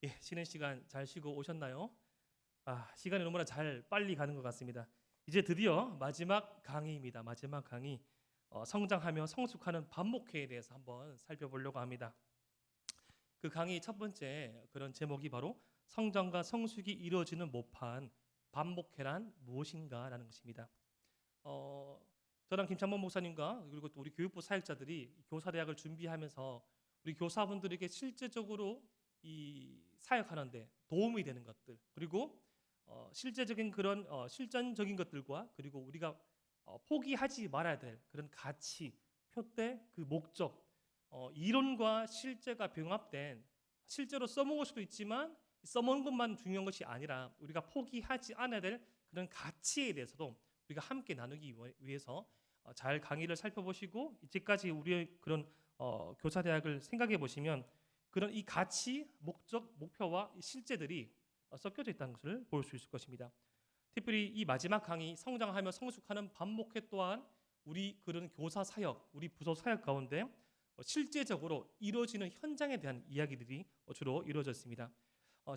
예, 쉬는 시간 잘 쉬고 오셨나요? 시간이 너무나 잘 빨리 가는 것 같습니다. 이제 드디어 마지막 강의입니다. 마지막 강의. 성장하며 성숙하는 반목회에 대해서 한번 살펴보려고 합니다. 그 강의 첫 번째 그런 제목이 바로 성장과 성숙이 이루어지는 모판 반목회란 무엇인가라는 것입니다. 어, 저랑 김창범 목사님과 그리고 또 우리 교육부 사역자들이 교사대학을 준비하면서 우리 교사분들에게 실제적으로 이 사역하는데 도움이 되는 것들, 그리고 실제적인 그런 실전적인 것들과, 그리고 우리가 포기하지 말아야 될 그런 가치, 표대, 그 목적, 이론과 실제가 병합된, 실제로 써먹을 수도 있지만 써먹는 것만 중요한 것이 아니라 우리가 포기하지 않아야 될 그런 가치에 대해서도 우리가 함께 나누기 위해서 잘 강의를 살펴보시고, 이제까지 우리의 그런 교사대학을 생각해 보시면 그런 이 가치, 목적, 목표와 이 실제들이 섞여져 있다는 것을 볼 수 있을 것입니다. 특별히 이 마지막 강의 성장하며 성숙하는 반목회 또한 우리 그런 교사 사역, 우리 부서 사역 가운데 실제적으로 이루어지는 현장에 대한 이야기들이 주로 이루어졌습니다.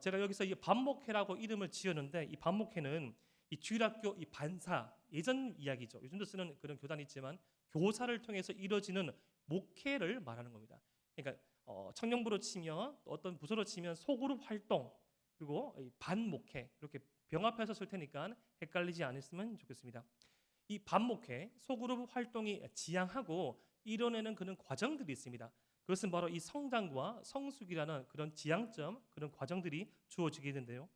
제가 여기서 이 반목회라고 이름을 지었는데, 이 반목회는 이 주일학교 이 반사, 예전 이야기죠. 요즘도 쓰는 그런 교단이 있지만 교사를 통해서 이루어지는 목회를 말하는 겁니다. 그러니까 청년부로 치면, 어떤 부서로 치면 소그룹 활동, 그리고 반목회, 이렇게 병합해서 쓸 테니까 헷갈리지 않았으면 좋겠습니다. 이 반목회, 소그룹 활동이 지향하고 이뤄내는 그런 과정들이 있습니다. 그것은 바로 이 성장과 성숙이라는 그런 지향점, 그런 과정들이 주어지게 되는데요.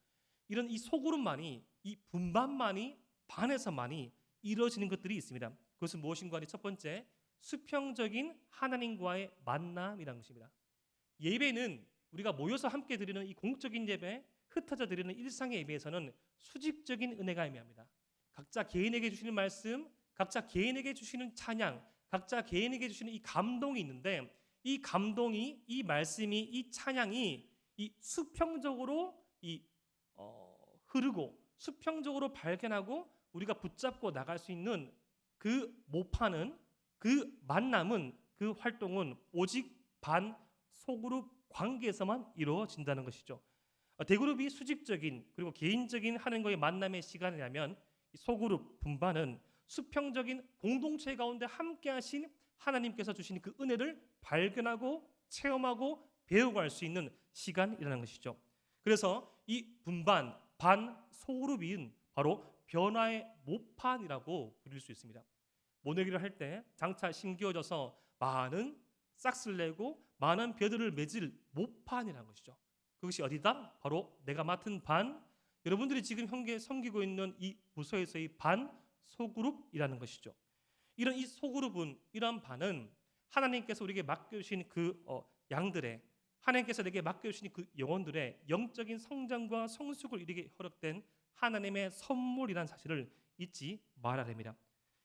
이런 이 소그룹만이, 이 분반만이, 반에서만이 이루어지는 것들이 있습니다. 그것은 무엇인가 하니, 첫 번째, 수평적인 하나님과의 만남이라는 것입니다. 예배는 우리가 모여서 함께 드리는 이 공적인 예배, 흩어져 드리는 일상의 예배에서는 수직적인 은혜가 의미합니다. 각자 개인에게 주시는 말씀, 각자 개인에게 주시는 찬양, 각자 개인에게 주시는 이 감동이 있는데, 이 감동이, 이 말씀이, 이 찬양이 이 수평적으로 흐르고 수평적으로 발견하고 우리가 붙잡고 나갈 수 있는 그 모파는, 그 만남은, 그 활동은 오직 반 소그룹 관계에서만 이루어진다는 것이죠. 대그룹이 수직적인 그리고 개인적인 하나님과의 만남의 시간이라면, 소그룹 분반은 수평적인 공동체 가운데 함께 하신 하나님께서 주신 그 은혜를 발견하고 체험하고 배워갈 수 있는 시간이라는 것이죠. 그래서 이 분반, 반, 소그룹인 바로 변화의 모판이라고 부를 수 있습니다. 모내기를 할 때 장차 심기어져서 많은 싹스를 내고 많은 벼들을 맺을 모판이라는 것이죠. 그것이 어디다? 바로 내가 맡은 반, 여러분들이 지금 현재 섬기고 있는 이 부서에서의 반 소그룹이라는 것이죠. 이런 이 소그룹은, 이런 반은 하나님께서 우리에게 맡겨주신 그 양들의, 하나님께서 내게 맡겨주신 그 영혼들의 영적인 성장과 성숙을 이루게 허락된 하나님의 선물이라는 사실을 잊지 말아야 됩니다.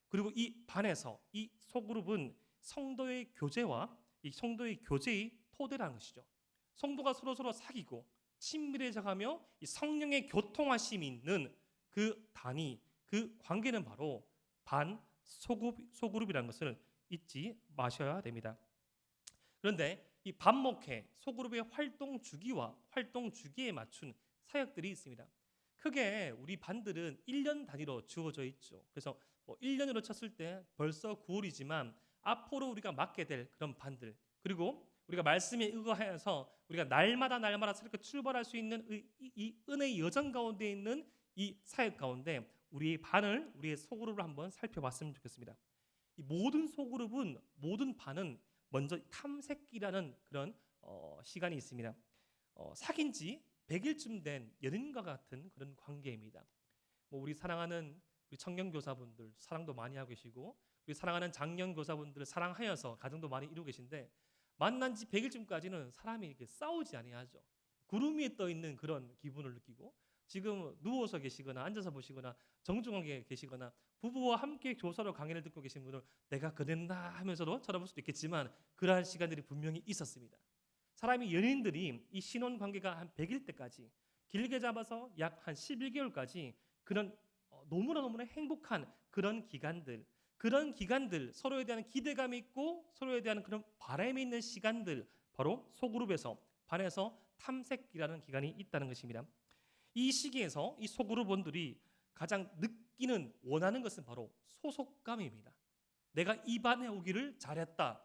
그리고 이 반에서, 이 소그룹은 성도의 교제와 이 성도의 교제의 토대라는 것이죠. 성도가 서로 사귀고 친밀해져가며 이 성령의 교통하심이 있는 그 단위, 그 관계는 바로 반 소그룹이라는 것을 잊지 마셔야 됩니다. 그런데 이 반목회, 소그룹의 활동 주기와 활동 주기에 맞춘 사역들이 있습니다. 크게 우리 반들은 1년 단위로 주어져 있죠. 그래서 1년으로 쳤을 때 벌써 9월이지만 앞으로 우리가 맡게 될 그런 반들, 그리고 우리가 말씀에 의거하여서 우리가 날마다 새롭게 출발할 수 있는 이 은혜의 여정 가운데 있는 이 사역 가운데 우리의 반을, 우리의 소그룹을 한번 살펴봤으면 좋겠습니다. 이 모든 소그룹은, 모든 반은 먼저 탐색기라는 그런 시간이 있습니다. 사귄 지 100일쯤 된 연인과 같은 그런 관계입니다. 우리 사랑하는 우리 청년 교사분들 사랑도 많이 하고 계시고, 우리 사랑하는 장년 교사분들 사랑하여서 가정도 많이 이루고 계신데, 만난 지 100일쯤까지는 사람이 이렇게 싸우지 아니하죠. 구름 위에 떠 있는 그런 기분을 느끼고, 지금 누워서 계시거나 앉아서 보시거나 정중하게 계시거나 부부와 함께 교사로 강의를 듣고 계신 분을 내가 그랬나 하면서도 쳐다볼 수도 있겠지만, 그러한 시간들이 분명히 있었습니다. 사람이, 연인들이 이 신혼 관계가 한 100일 때까지, 길게 잡아서 약 한 11개월까지 그런 너무나 행복한 그런 기간들, 서로에 대한 기대감이 있고 서로에 대한 그런 바람이 있는 시간들, 바로 소그룹에서, 반에서 탐색기라는 기간이 있다는 것입니다. 이 시기에서 이 소그룹원들이 가장 느끼는 원하는 것은 바로 소속감입니다. 내가 이 반에 오기를 잘했다.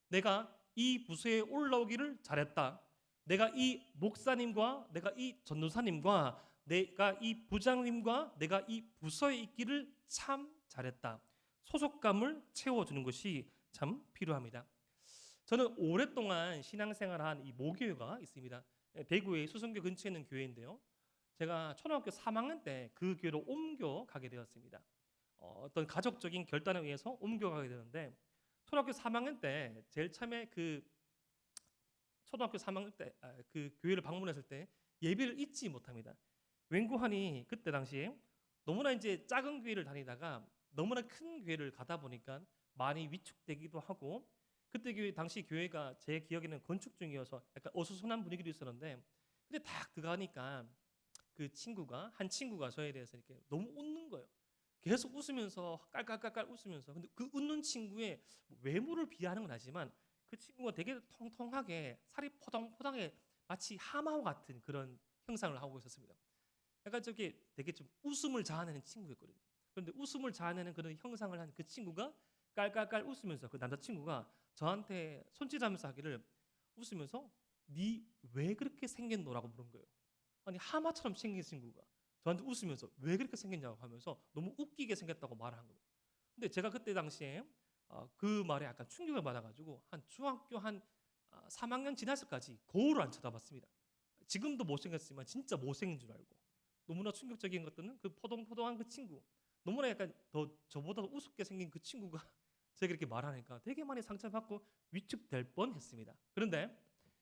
내가 이 부서에 올라오기를 잘했다. 내가 이 목사님과 내가 이 전도사님과 내가 이 부장님과 내가 이 부서에 있기를 참 잘했다. 소속감을 채워주는 것이 참 필요합니다. 저는 오랫동안 신앙생활한 이 모교회가 있습니다. 대구의 수성교 근처에 있는 교회인데요. 제가 초등학교 3학년 때 그 교회로 옮겨가게 되었습니다. 어떤 가족적인 결단에 의해서 옮겨가게 되는데 초등학교 3학년 때 제일 처음에 그 초등학교 3학년 때 그 교회를 방문했을 때 예배를 잊지 못합니다. 웬고하니 그때 당시에 너무나 이제 작은 교회를 다니다가 너무나 큰 교회를 가다 보니까 많이 위축되기도 하고 그때 교회 당시 교회가 제 기억에는 건축 중이어서 약간 어수선한 분위기도 있었는데 근데 딱 들어가니까 그 친구가 한 친구가 저에 대해서 이렇게 너무 웃는 거예요. 계속 웃으면서 깔깔깔깔 웃으면서 근데 그 웃는 친구의 외모를 비하하는 건 아니지만 그 친구가 되게 통통하게 살이 포동포동해 마치 하마와 같은 그런 형상을 하고 있었습니다. 약간 저게 되게 좀 웃음을 자아내는 친구였거든요. 그런데 웃음을 자아내는 그런 형상을 한 그 친구가 깔깔깔 웃으면서 그 남자친구가 저한테 손짓하면서 하기를 웃으면서 니 왜 그렇게 생겼노라고 물은 거예요. 아니 하마처럼 생긴 친구가 저한테 웃으면서 왜 그렇게 생겼냐고 하면서 너무 웃기게 생겼다고 말한 거예요. 근데 제가 그때 당시에 그 말에 약간 충격을 받아가지고 한 중학교 한 3학년 지났을까지 거울을 안 쳐다봤습니다. 지금도 못생겼지만 진짜 못생긴 줄 알고 너무나 충격적인 것들은 그 포동포동한 그 친구 너무나 약간 더 저보다 우습게 생긴 그 친구가 제가 그렇게 말하니까 되게 많이 상처받고 위축될 뻔했습니다. 그런데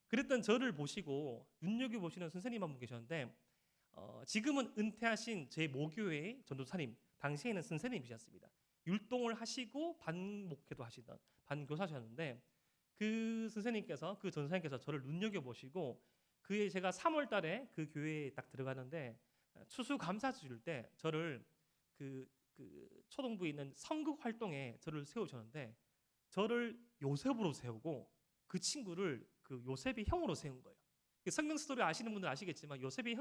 그랬던 저를 보시고 눈여겨보시는 선생님 한 분 계셨는데 지금은 은퇴하신 제 모교회의 전도사님 당시에는 선생님이셨습니다. 율동을 하시고 반목회도 하시던 반교사셨는데 그 선생님께서 그 전도사님께서 저를 눈여겨보시고 그해 제가 3월 달에 그 교회에 딱 들어가는데 추수감사 줄 때 저를 그 초동부에 있는 성극 활동에 저를 세우셨는데 저를 요셉으로 세우고 그 친구를 그 요셉의 형으로 세운 거예요. 성경 스토리 아시는 분들 아시겠지만 요셉의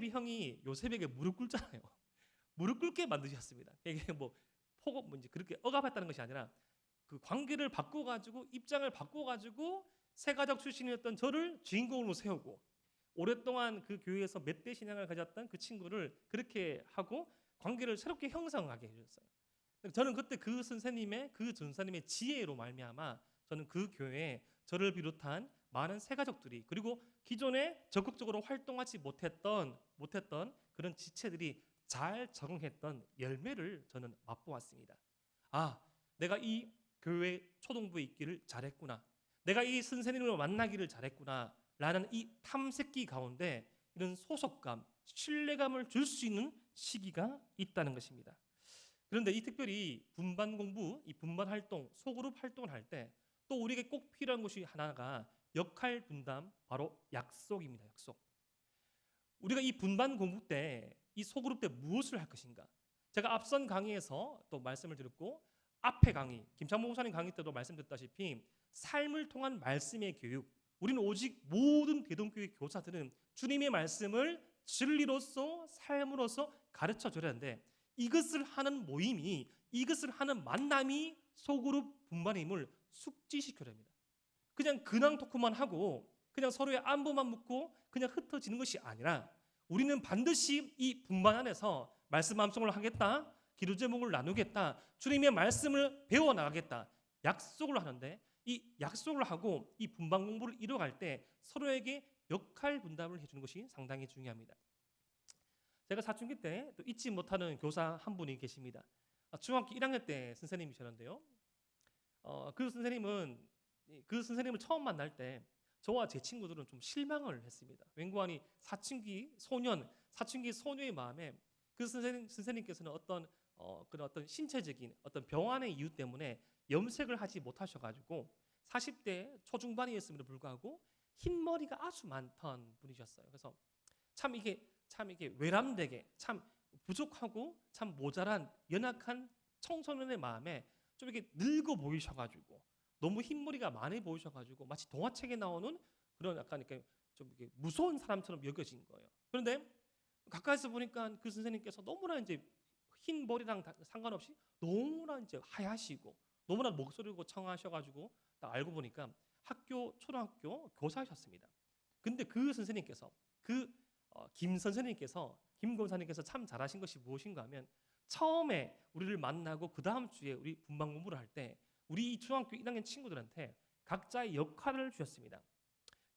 형이 요셉에게 무릎 꿇잖아요. 무릎 꿇게 만드셨습니다. 이게 뭐 폭업 뭔지 그렇게 억압했다는 것이 아니라 그 관계를 바꿔가지고 입장을 바꿔가지고 세가족 출신이었던 저를 주인공으로 세우고 오랫동안 그 교회에서 멧돼 신앙을 가졌던 그 친구를 그렇게 하고 관계를 새롭게 형성하게 해주셨어요. 저는 그때 그 선생님의 그 전사님의 지혜로 말미암아 저는 그 교회에 저를 비롯한 많은 세가족들이 그리고 기존에 적극적으로 활동하지 못했던 그런 지체들이 잘 적응했던 열매를 저는 맛보았습니다. 내가 이 교회 초동부에 있기를 잘했구나. 내가 이 선생님을 만나기를 잘했구나. 라는 이 탐색기 가운데 이런 소속감, 신뢰감을 줄 수 있는 시기가 있다는 것입니다. 그런데 이 특별히 분반 공부, 이 분반 활동, 소그룹 활동을 할 때 또 우리에게 꼭 필요한 것이 하나가 역할 분담, 바로 약속입니다. 약속. 우리가 이 분반 공부 때 이 소그룹 때 무엇을 할 것인가? 제가 앞선 강의에서 또 말씀을 드렸고 앞에 강의, 김창모 목사님 강의 때도 말씀드렸다시피 삶을 통한 말씀의 교육, 우리는 오직 모든 대동교회 교사들은 주님의 말씀을 진리로서 삶으로서 가르쳐 줘야 하는데 이것을 하는 모임이 이것을 하는 만남이 소그룹 분반임을 숙지시켜야 합니다. 그냥 근황 토크만 하고 그냥 서로의 안부만 묻고 그냥 흩어지는 것이 아니라 우리는 반드시 이 분반 안에서 말씀 암송을 하겠다, 기도 제목을 나누겠다, 주님의 말씀을 배워나가겠다 약속을 하는데 이 약속을 하고 이 분반 공부를 이뤄갈 때 서로에게 역할 분담을 해주는 것이 상당히 중요합니다. 제가 사춘기 때 또 잊지 못하는 교사 한 분이 계십니다. 중학교 1학년 때 선생님이셨는데요. 그 선생님을 처음 만날 때 저와 제 친구들은 좀 실망을 했습니다. 왠고하니 사춘기 소녀의 마음에 그 선생님께서는 그런 어떤 신체적인 어떤 병환의 이유 때문에 염색을 하지 못하셔가지고 40대 초중반이었음에도 불구하고 흰머리가 아주 많던 분이셨어요. 그래서 참 이게 외람되게 참 부족하고 참 모자란 연약한 청소년의 마음에 좀 이렇게 늙어 보이셔가지고 너무 흰머리가 많이 보이셔가지고 마치 동화책에 나오는 그런 약간 이렇게 좀 이렇게 무서운 사람처럼 여겨진 거예요. 그런데 가까이서 보니까 그 선생님께서 너무나 이제 흰 머리랑 상관없이 너무나 이제 하얗시고 너무나 목소리고 청하셔가지고 딱 알고 보니까 초등학교 교사셨습니다. 근데 그 선생님께서 김 선생님께서 김 권사님께서 참 잘하신 것이 무엇인가 하면 처음에 우리를 만나고 그 다음 주에 우리 분반 공부를 할 때 우리 중학교 1학년 친구들한테 각자의 역할을 주셨습니다.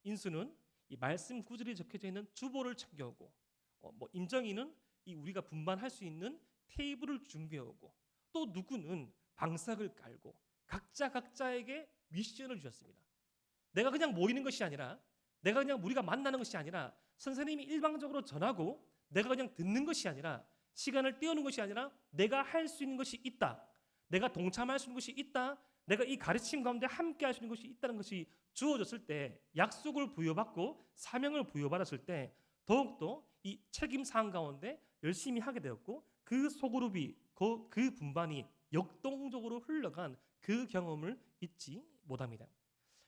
인수는 이 말씀 구절이 적혀져 있는 주보를 챙겨오고, 인정이는 이 우리가 분반할 수 있는 테이블을 준비해오고, 또 누구는 방석을 깔고 각자에게 미션을 주셨습니다. 내가 그냥 모이는 것이 아니라, 내가 그냥 우리가 만나는 것이 아니라, 선생님이 일방적으로 전하고 내가 그냥 듣는 것이 아니라, 시간을 때우는 것이 아니라 내가 할 수 있는 것이 있다, 내가 동참할 수 있는 것이 있다, 내가 이 가르침 가운데 함께 할 수 있는 것이 있다는 것이 주어졌을 때, 약속을 부여받고 사명을 부여받았을 때 더욱더 이 책임 사항 가운데 열심히 하게 되었고, 그 소그룹이 그 분반이 역동적으로 흘러간 그 경험을 잊지 못합니다.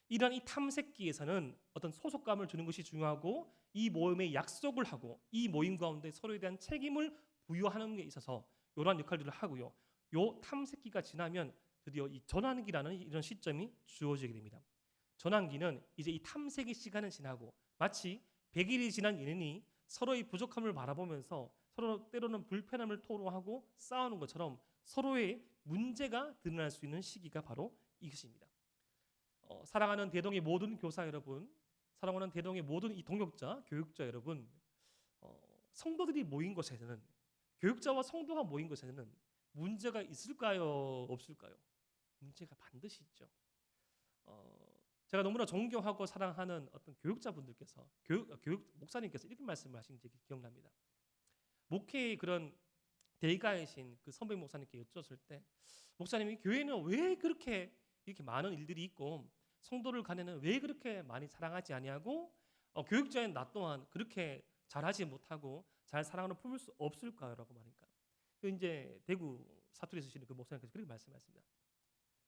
이러한 이 탐색기에서는 어떤 소속감을 주는 것이 중요하고, 이 모임에 약속을 하고 이 모임 가운데 서로에 대한 책임을 부여하는 데 있어서 이러한 역할들을 하고요. 요 탐색기가 지나면 드디어 이 전환기라는 이런 시점이 주어지게 됩니다. 전환기는 이제 이 탐색의 시간은 지나고 마치 100일이 지난 인연이 서로의 부족함을 바라보면서 서로 때로는 불편함을 토로하고 싸우는 것처럼 서로의 문제가 드러날 수 있는 시기가 바로 이것입니다. 사랑하는 대동의 모든 교사 여러분, 사랑하는 대동의 모든 이 동역자, 교육자 여러분, 성도들이 모인 곳에서는, 교육자와 성도가 모인 곳에서는 문제가 있을까요? 없을까요? 문제가 반드시 있죠. 제가 너무나 존경하고 사랑하는 어떤 교육자분들께서 교육 목사님께서 이렇게 말씀을 하신 게 기억납니다. 목회의 그런 대가이신 그 선배 목사님께 여쭈었을 때, 목사님이 교회는 왜 그렇게 이렇게 많은 일들이 있고 성도를 간에는 왜 그렇게 많이 사랑하지 아니하고 교육자인 나 또한 그렇게 잘하지 못하고 잘 사랑으로 품을 수 없을까요라고 말하니까, 그 이제 대구 사투리 쓰시는 그 목사님께서 그렇게 말씀하셨습니다.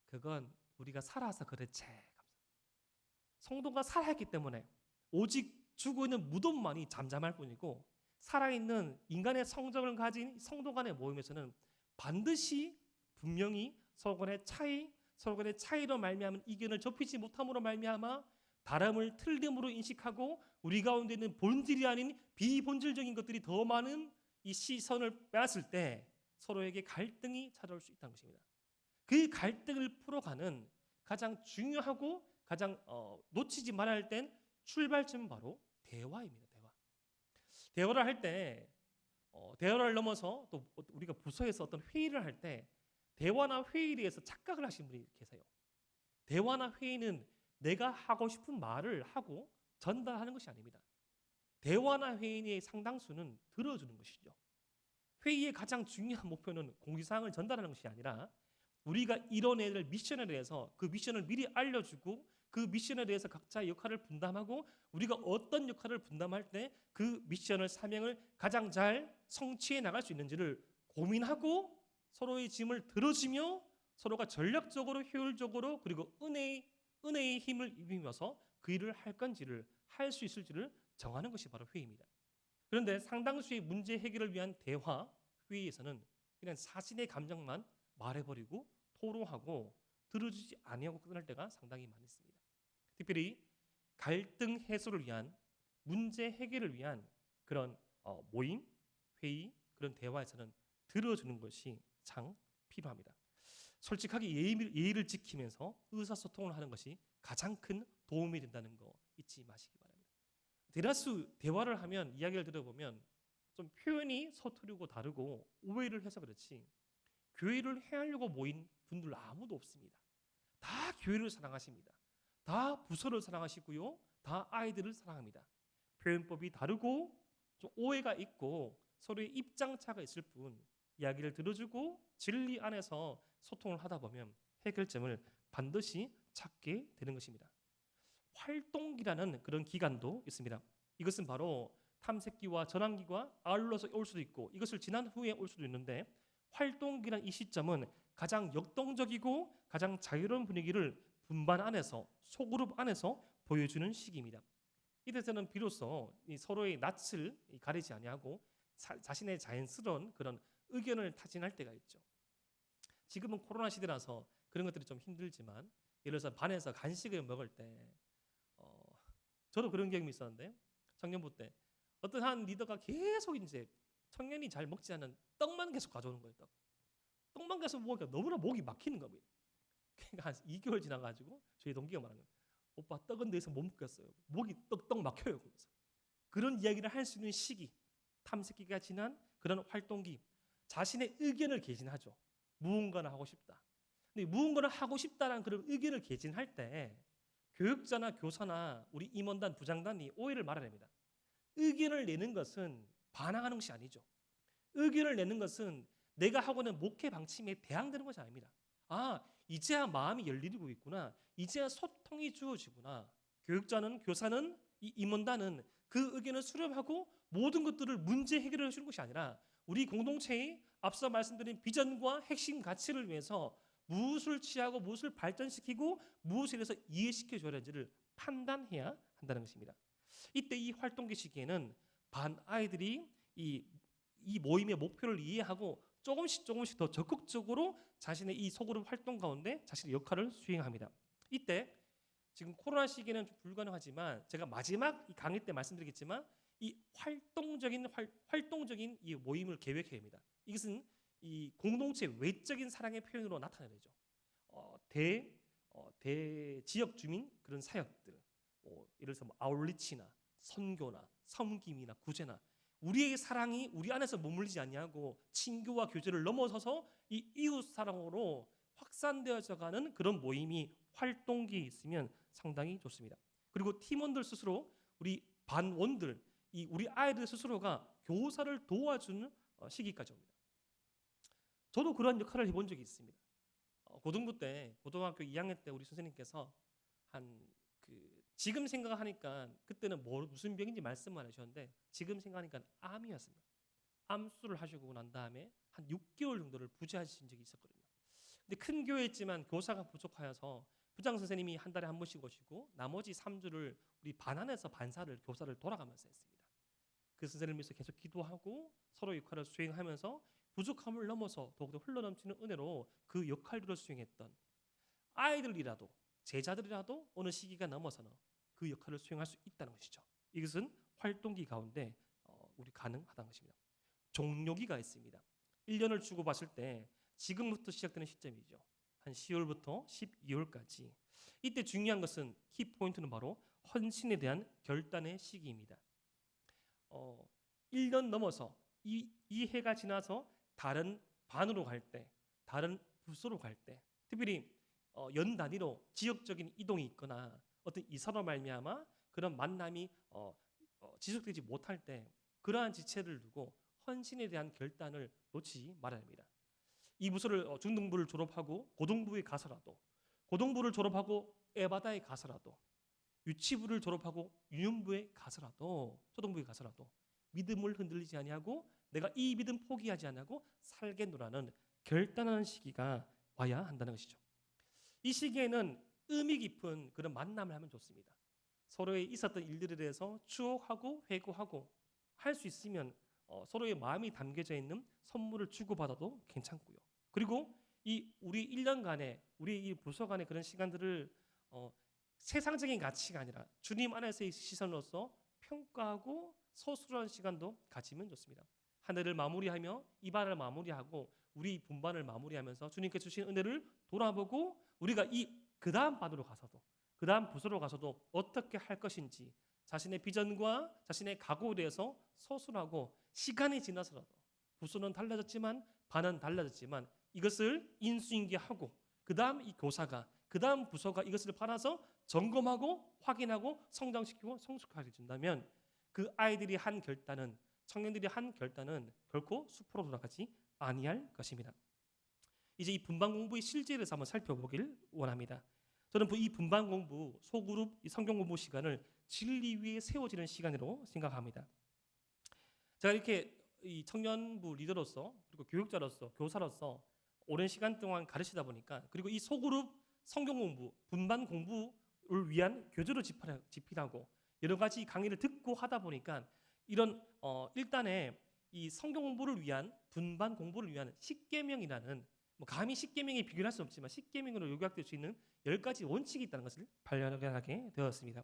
그건 우리가 살아서 그렇지. 성도가 살아있기 때문에 오직 죽어 있는 무덤만이 잠잠할 뿐이고, 살아있는 인간의 성정을 가진 성도 간의 모임에서는 반드시 분명히 서로 간의 차이로 말미암은 이견을 좁히지 못함으로 말미암아 다름을 틀림으로 인식하고 우리 가운데 있는 본질이 아닌 비본질적인 것들이 더 많은 이 시선을 빼앗을 때 서로에게 갈등이 찾아올 수 있다는 것입니다. 그 갈등을 풀어가는 가장 중요하고 가장 놓치지 말아야 할 땐 출발점은 바로 대화입니다. 대화를 할 때 대화를 넘어서 또 우리가 부서에서 어떤 회의를 할 때 대화나 회의에 대해서 착각을 하시는 분이 계세요. 대화나 회의는 내가 하고 싶은 말을 하고 전달하는 것이 아닙니다. 대화나 회의의 상당수는 들어주는 것이죠. 회의의 가장 중요한 목표는 공지사항을 전달하는 것이 아니라 우리가 이뤄낼 미션에 대해서 그 미션을 미리 알려주고 그 미션에 대해서 각자의 역할을 분담하고 우리가 어떤 역할을 분담할 때 그 미션을 사명을 가장 잘 성취해 나갈 수 있는지를 고민하고 서로의 짐을 들어주며 서로가 전략적으로 효율적으로 그리고 은혜의 힘을 입으면서 그 일을 할 건지를 할 수 있을지를 정하는 것이 바로 회의입니다. 그런데 상당수의 문제 해결을 위한 대화 회의에서는 그냥 자신의 감정만 말해버리고 토로하고 들어주지 아니하고 끝날 때가 상당히 많이 있습니다. 특별히 갈등 해소를 위한 문제 해결을 위한 그런 모임, 회의, 그런 대화에서는 들어주는 것이 참 필요합니다. 솔직하게 예의를 지키면서 의사소통을 하는 것이 가장 큰 도움이 된다는 거 잊지 마시기 바랍니다. 대다수 대화를 하면 이야기를 들어보면 좀 표현이 서투르고 다르고 오해를 해서 그렇지 교회를 해하려고 모인 분들 아무도 없습니다. 다 교회를 사랑하십니다. 다 부서를 사랑하시고요. 다 아이들을 사랑합니다. 표현법이 다르고 좀 오해가 있고 서로의 입장차가 있을 뿐 이야기를 들어주고 진리 안에서 소통을 하다 보면 해결점을 반드시 찾게 되는 것입니다. 활동기라는 그런 기간도 있습니다. 이것은 바로 탐색기와 전환기가 아울러서 올 수도 있고 이것을 지난 후에 올 수도 있는데, 활동기란 이 시점은 가장 역동적이고 가장 자유로운 분위기를 분반 안에서 소그룹 안에서 보여주는 시기입니다. 이때서는 비로소 이 서로의 낯을 가리지 아니하고 자신의 자연스러운 그런 의견을 타진할 때가 있죠. 지금은 코로나 시대라서 그런 것들이 좀 힘들지만 예를 들어서 반에서 간식을 먹을 때 저도 그런 경험이 있었는데 청년부 때 어떤 한 리더가 계속 이제 청년이 잘 먹지 않은 떡만 계속 가져오는 거예요. 떡만 계속 먹으니까 너무나 목이 막히는 겁니다. 그러니까 한 2개월 지나가지고 저희 동기가 말하는 거예요. 오빠 떡은 더 이상 못 먹겠어요. 목이 떡 막혀요. 그래서 그런 이야기를 할 수 있는 시기, 탐색기가 지난 그런 활동기, 자신의 의견을 개진하죠. 무언가를 하고 싶다. 근데 무언가를 하고 싶다라는 그런 의견을 개진할 때 교육자나 교사나 우리 임원단, 부장단이 오해를 말아야 됩니다. 의견을 내는 것은 반항하는 것이 아니죠. 의견을 내는 것은 내가 하고 있는 목회 방침에 대항되는 것이 아닙니다. 아, 이제야 마음이 열리고 있구나. 이제야 소통이 주어지구나. 교육자는, 교사는, 이 임원단은 그 의견을 수렴하고 모든 것들을 문제 해결을 해주는 것이 아니라 우리 공동체의 앞서 말씀드린 비전과 핵심 가치를 위해서 무엇을 취하고 무엇을 발전시키고 무엇에 대해서 이해시켜줘야 하는지를 판단해야 한다는 것입니다. 이때 이 활동기 시기에는 반 아이들이 이 모임의 목표를 이해하고 조금씩 더 적극적으로 자신의 이 소그룹 활동 가운데 자신의 역할을 수행합니다. 이때 지금 코로나 시기에는 좀 불가능하지만 제가 마지막 이 강의 때 말씀드리겠지만 이 활동적인 이 모임을 계획해야 합니다. 이것은 이 공동체 외적인 사랑의 표현으로 나타내죠. 대 지역 주민 그런 사역들, 예를 들어서 아울리치나 선교나 섬김이나 구제나 우리의 사랑이 우리 안에서 머물리지 아니하고 친교와 교제를 넘어서서 이 이웃 사랑으로 확산되어져가는 그런 모임이 활동기에 있으면 상당히 좋습니다. 그리고 팀원들 스스로 우리 반원들 우리 아이들 스스로가 교사를 도와주는 시기까지 옵니다. 저도 그런 역할을 해본 적이 있습니다. 고등부 때 고등학교 2학년 때 우리 선생님께서 지금 생각하니까 그때는 무슨 병인지 말씀 안 하셨는데 지금 생각하니까 암이었습니다. 암수를 하시고 난 다음에 한 6개월 정도를 부재하신 적이 있었거든요. 근데 큰 교회였지만 교사가 부족하여서 부장 선생님이 한 달에 한 번씩 오시고 나머지 3주를 우리 반 안에서 반사를 교사를 돌아가면서 했습니다. 그 선생님을 위해서 계속 기도하고 서로 역할을 수행하면서 부족함을 넘어서 더욱더 흘러넘치는 은혜로 그 역할들을 수행했던 아이들이라도 제자들이라도 어느 시기가 넘어서는 그 역할을 수행할 수 있다는 것이죠. 이것은 활동기 가운데 우리 가능하다는 것입니다. 종료기가 있습니다. 1년을 주고 봤을 때 지금부터 시작되는 시점이죠. 한 10월부터 12월까지. 이때 중요한 것은 키포인트는 바로 헌신에 대한 결단의 시기입니다. 1년 넘어서 이 해가 지나서 다른 반으로 갈 때, 다른 부서로 갈 때, 특별히 연 단위로 지역적인 이동이 있거나 어떤 이사로 말미암아 그런 만남이 지속되지 못할 때 그러한 지체를 두고 헌신에 대한 결단을 놓치지 말아야 합니다. 이 부서를 중등부를 졸업하고 고등부에 가서라도, 고등부를 졸업하고 에바다에 가서라도, 유치부를 졸업하고 유년부에 가서라도, 초등부에 가서라도 믿음을 흔들리지 아니하고 내가 이 믿음 포기하지 않고 살겠노라는 결단하는 시기가 와야 한다는 것이죠. 이 시기에는 의미 깊은 그런 만남을 하면 좋습니다. 서로의 있었던 일들에 대해서 추억하고 회고하고 할 수 있으면 서로의 마음이 담겨져 있는 선물을 주고받아도 괜찮고요. 그리고 우리 1년간의 우리 이 부서 간의 그런 시간들을 세상적인 가치가 아니라 주님 안에서의 시선으로서 평가하고 서술하는 시간도 가지면 좋습니다. 한 해를 마무리하며 이반을 마무리하고 우리 분반을 마무리하면서 주님께 주신 은혜를 돌아보고 우리가 그 다음 반으로 가서도 그 다음 부서로 가서도 어떻게 할 것인지 자신의 비전과 자신의 각오에 대해서 서술하고 시간이 지나서라도 부서는 달라졌지만 반은 달라졌지만 이것을 인수인계하고 그 다음 이 교사가 그 다음 부서가 이것을 받아서 점검하고 확인하고 성장시키고 성숙하게 준다면 그 아이들이 한 결단은 청년들이 한 결단은 결코 수포로 돌아가지 아니할 것입니다. 이제 이 분반 공부의 실제에 대해서 한번 살펴보길 원합니다. 저는 이 분반 공부, 소그룹 성경 공부 시간을 진리 위에 세워지는 시간으로 생각합니다. 제가 이렇게 이 청년부 리더로서 그리고 교육자로서 교사로서 오랜 시간 동안 가르치다 보니까 그리고 이 소그룹 성경 공부, 분반 공부를 위한 교재로 집필하고 여러 가지 강의를 듣고 하다 보니까 이런 일단의 이 성경 공부를 위한 분반 공부를 위한 십계명이라는 뭐 감히 십계명에 비교할 수 없지만 십계명으로 요약될 수 있는 10가지 원칙이 있다는 것을 발견하게 되었습니다.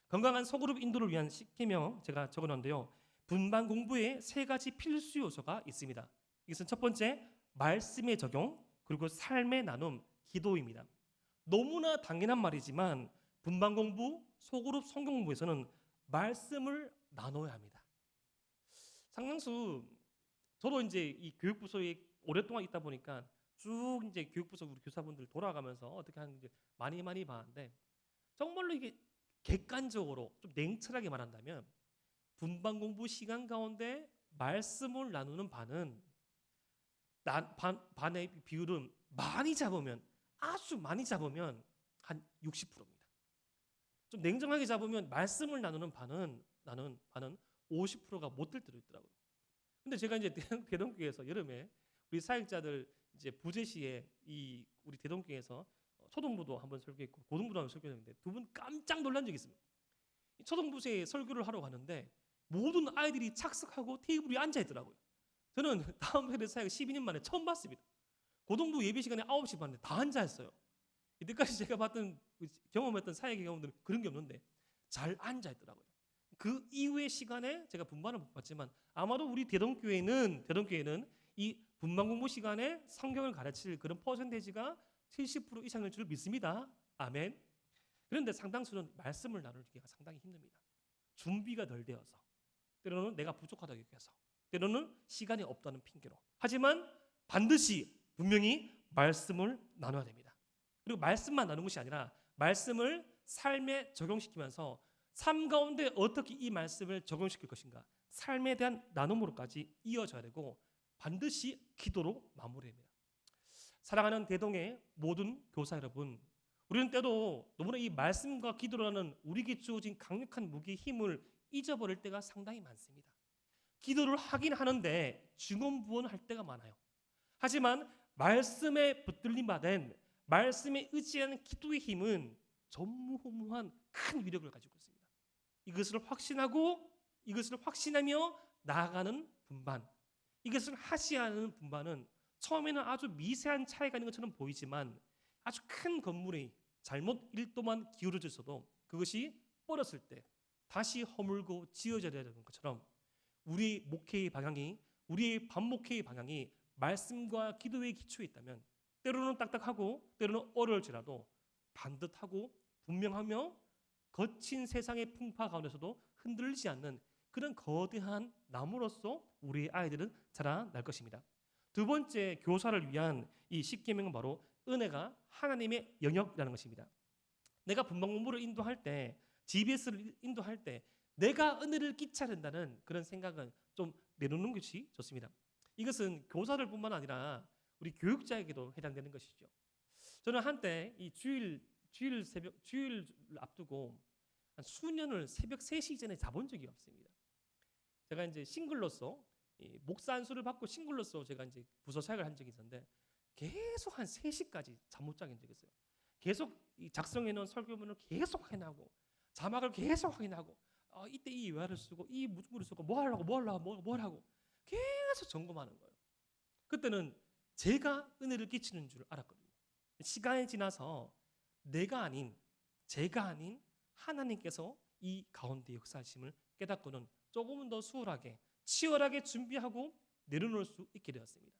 건강한 소그룹 인도를 위한 십계명 제가 적어놓은데요. 분반 공부에 3가지 필수 요소가 있습니다. 이것은 첫 번째 말씀의 적용, 그리고 삶의 나눔, 기도입니다. 너무나 당연한 말이지만 분반 공부, 소그룹 성경 공부에서는 말씀을 나눠야 합니다. 상당수 저도 이제 이 교육부서에 오랫동안 있다 보니까 쭉 이제 교육부서 우리 교사분들 돌아가면서 어떻게 하는지 많이 봤는데 정말로 이게 객관적으로 좀 냉철하게 말한다면 분반 공부 시간 가운데 말씀을 나누는 반의 비율은 많이 잡으면 아주 많이 잡으면 한 60%입니다. 좀 냉정하게 잡으면 말씀을 나누는 반은 50%가 못 될 때도 있더라고요. 근데 제가 이제 대동교회에서 여름에 우리 사역자들 이제 부재 시에 이 우리 대동교회에서 초등부도 한번 설교했고 고등부도 한번 설교했는데 두 분 깜짝 놀란 적이 있습니다. 초등부에 설교를 하러 가는데 모든 아이들이 착석하고 테이블 위에 앉아 있더라고요. 저는 다음 회대 사역 12년 만에 처음 봤습니다. 고등부 예배 시간에 9시 반에 다 앉아 있어요. 이때까지 제가 봤던 경험했던 사역의 경험들은 그런 게 없는데 잘 앉아 있더라고요. 그 이후의 시간에 제가 분반을 못 봤지만 아마도 우리 대동교회는 이 분반 공부 시간에 성경을 가르칠 그런 퍼센테이지가 70% 이상일 줄 믿습니다. 아멘. 그런데 상당수는 말씀을 나누기가 상당히 힘듭니다. 준비가 덜 되어서, 때로는 내가 부족하다고 얘기해서, 때로는 시간이 없다는 핑계로. 하지만 반드시 분명히 말씀을 나눠야 됩니다. 그리고 말씀만 나누는 것이 아니라 말씀을 삶에 적용시키면서 삶 가운데 어떻게 이 말씀을 적용시킬 것인가, 삶에 대한 나눔으로까지 이어져야 되고 반드시 기도로 마무리됩니다. 사랑하는 대동의 모든 교사 여러분, 우리는 때로 너무나 이 말씀과 기도라는 우리에게 주어진 강력한 무기의 힘을 잊어버릴 때가 상당히 많습니다. 기도를 하긴 하는데 중언부언할 때가 많아요. 하지만 말씀에 붙들림 받은 말씀에 의지하는 기도의 힘은 전무후무한 큰 위력을 가지고 있습니다. 이것을 확신하며 나아가는 분반, 이것을 하지 않은 분반은 처음에는 아주 미세한 차이가 있는 것처럼 보이지만 아주 큰 건물이 잘못 1도만 기울어져서도 그것이 뻗었을 때 다시 허물고 지어져야 되는 것처럼 우리 목회의 방향이, 우리의 반목회의 방향이 말씀과 기도의 기초에 있다면 때로는 딱딱하고 때로는 어려울지라도 반듯하고 분명하며 거친 세상의 풍파 가운데서도 흔들리지 않는 그런 거대한 나무로서 우리의 아이들은 자라날 것입니다. 두 번째 교사를 위한 이 십계명은 바로 은혜가 하나님의 영역이라는 것입니다. 내가 분반 공부를 인도할 때, GBS를 인도할 때 내가 은혜를 끼쳐야 된다는 그런 생각은 좀 내놓는 것이 좋습니다. 이것은 교사들 뿐만 아니라 우리 교육자에게도 해당되는 것이죠. 저는 한때 이 주일 앞두고 한 수년을 새벽 3시 전에 자본 적이 없습니다. 제가 이제 싱글로서 목사 안수를 받고 싱글로서 제가 이제 부서 사역을 한 적이 있었는데 계속 한 3시까지 잠 못 자게 한 적이 있어요. 계속 작성해 놓은 설교문을 계속 확인하고 자막을 계속 확인하고 이때 이 외화를 쓰고 이 무중구를 쓰고 뭐 하라고 계속 점검하는 거예요. 그때는 제가 은혜를 끼치는 줄 알았거든요. 시간이 지나서 제가 아닌 하나님께서 이 가운데 역사하심을 깨닫고는 조금은 더 수월하게 치열하게 준비하고 내려놓을 수 있게 되었습니다.